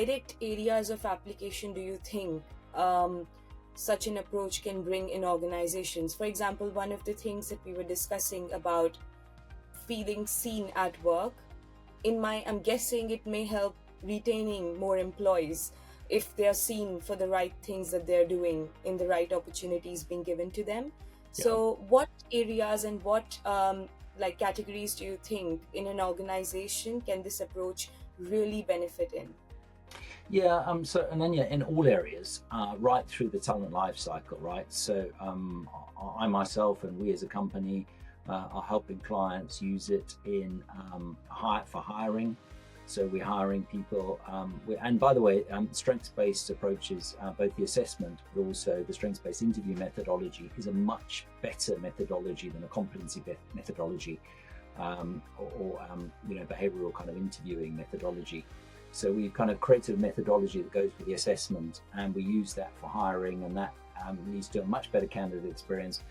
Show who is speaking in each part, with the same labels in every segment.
Speaker 1: direct areas of application do you think such an approach can bring in organizations? For example, one of the things that we were discussing about feeling seen at work, I'm guessing it may help retaining more employees if they are seen for the right things that they're doing in the right opportunities being given to them.
Speaker 2: Yeah.
Speaker 1: So what areas and what categories do you think in an organization can this approach really benefit in?
Speaker 2: Yeah, so and then in all areas, right through the talent life cycle, right? So I myself and we as a company are helping clients use it in for hiring. So we're hiring people, and by the way, strengths-based approaches, both the assessment but also the strengths-based interview methodology is a much better methodology than a competency methodology or behavioral kind of interviewing methodology. So we've kind of created a methodology that goes with the assessment, and we use that for hiring, and that leads to a much better candidate experience,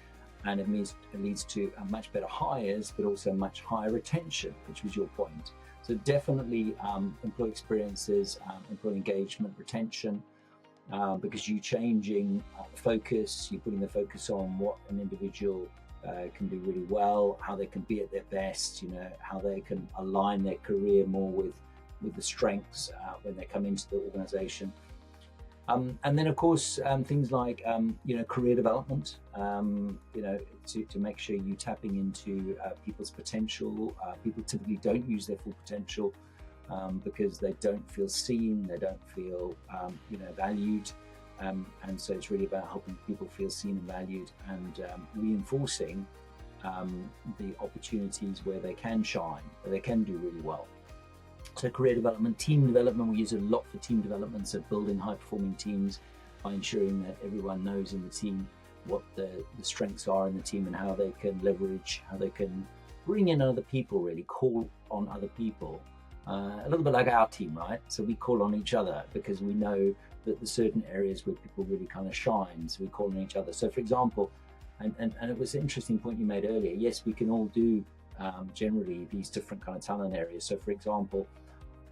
Speaker 2: and it leads to a much better hires, but also much higher retention, which was your point. So definitely employee experiences, employee engagement, retention, because you're changing focus, you're putting the focus on what an individual can do really well, how they can be at their best, how they can align their career more with the strengths when they come into the organization. And then of course, things like, career development, to make sure you're tapping into people's potential. People typically don't use their full potential because they don't feel seen, they don't feel, valued. And so it's really about helping people feel seen and valued, and reinforcing the opportunities where they can shine, where they can do really well. So career development, team development, we use it a lot for team development. So building high performing teams by ensuring that everyone knows in the team what the strengths are in the team and how they can leverage, how they can bring in other people, really call on other people. A little bit like our team, right? So we call on each other because we know that there's certain areas where people really kind of shine. So we call on each other. So for example, and it was an interesting point you made earlier. Yes, we can all do generally these different kind of talent areas. So for example,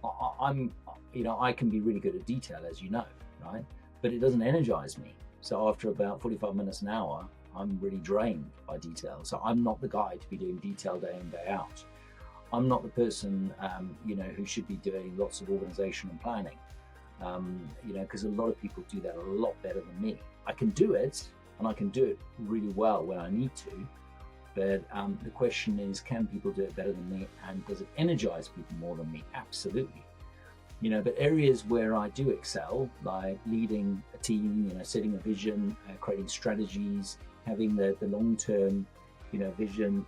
Speaker 2: I can be really good at detail, as you know, right? But it doesn't energize me. So after about 45 minutes, an hour, I'm really drained by detail. So I'm not the guy to be doing detail day in, day out. I'm not the person, who should be doing lots of organization and planning, because a lot of people do that a lot better than me. I can do it, and I can do it really well when I need to. But the question is, can people do it better than me, and does it energize people more than me? Absolutely. But areas where I do excel, like leading a team, setting a vision, creating strategies, having the long-term, vision,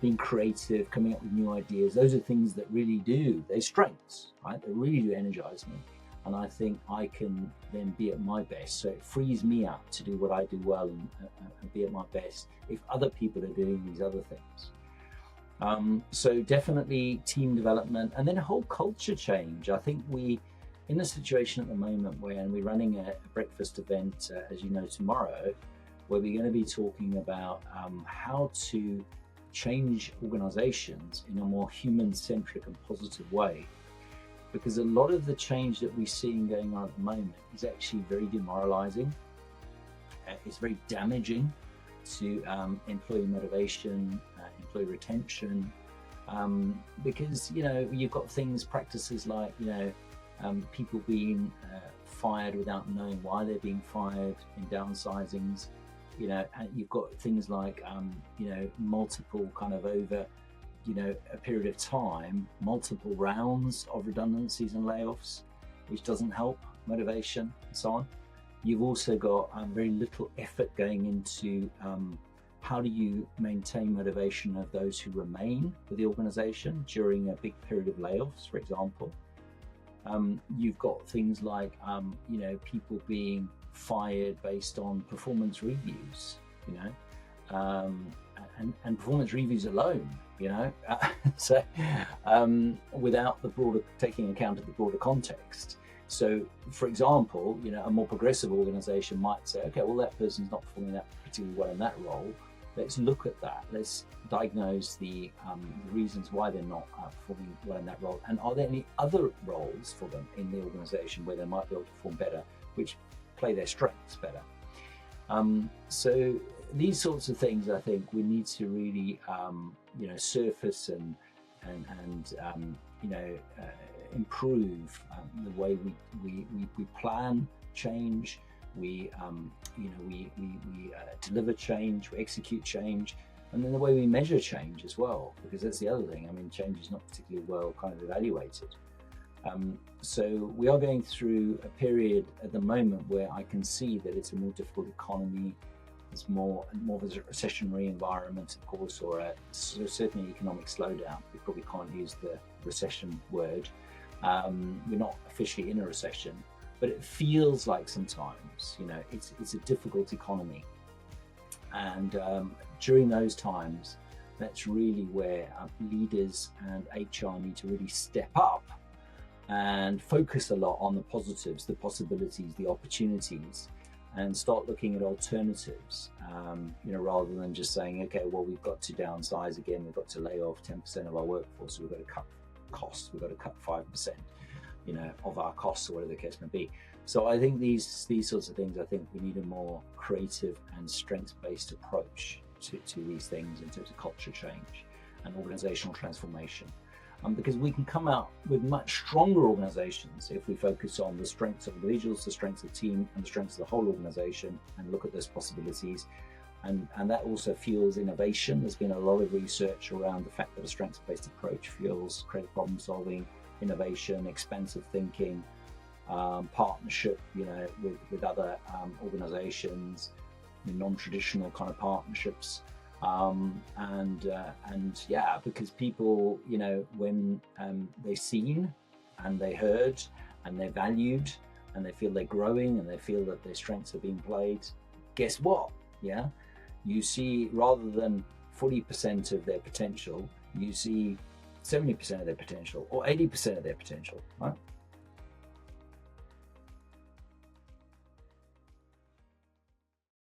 Speaker 2: being creative, coming up with new ideas. Those are things that really do, they're strengths, right? They really do energize me. And I think I can then be at my best. So it frees me up to do what I do well and be at my best if other people are doing these other things. So definitely team development, and then a whole culture change. I think in a situation at the moment where we're running a breakfast event, as you know, tomorrow, where we're going to be talking about how to change organizations in a more human-centric and positive way. Because a lot of the change that we're seeing going on at the moment is actually very demoralizing. It's very damaging to employee motivation, employee retention, because you've got practices like people being fired without knowing why they're being fired in downsizings. And you've got things like multiple kind of over a period of time, multiple rounds of redundancies and layoffs, which doesn't help motivation and so on. You've also got very little effort going into how do you maintain motivation of those who remain with the organization during a big period of layoffs, for example. You've got things like, people being fired based on performance reviews, and performance reviews alone, so without taking account of the broader context. So, for example, a more progressive organization might say, okay, well, that person's not performing that particularly well in that role. let's look at that. Let's diagnose the reasons why they're not performing well in that role. And are there any other roles for them in the organization where they might be able to perform better, which play their strengths better? So these sorts of things, I think we need to really, surface and improve the way we plan change, we deliver change, we execute change, and then the way we measure change as well, because that's the other thing. I mean, change is not particularly well kind of evaluated. So we are going through a period at the moment where I can see that it's a more difficult economy. It's more of a recessionary environment, of course, or certainly economic slowdown. We probably can't use the recession word. We're not officially in a recession, but it feels like sometimes, it's a difficult economy. And during those times, that's really where leaders and HR need to really step up and focus a lot on the positives, the possibilities, the opportunities, and start looking at alternatives, rather than just saying, okay, well, we've got to downsize again, we've got to lay off 10% of our workforce, so we've got to cut costs, we've got to cut 5%, of our costs, or whatever the case may be. So I think these sorts of things, I think we need a more creative and strengths-based approach to these things in terms of culture change and organizational transformation. Because we can come out with much stronger organizations if we focus on the strengths of individuals, the strengths of the team, and the strengths of the whole organization, and look at those possibilities. And that also fuels innovation. There's been a lot of research around the fact that a strengths-based approach fuels creative problem solving, innovation, expansive thinking, partnership, with other organizations, non-traditional kind of partnerships. Because people, when they're seen and they're heard and they're valued and they feel they're growing and they feel that their strengths are being played, guess what? Yeah, you see, rather than 40% of their potential, you see 70% of their potential or 80% of their potential, right?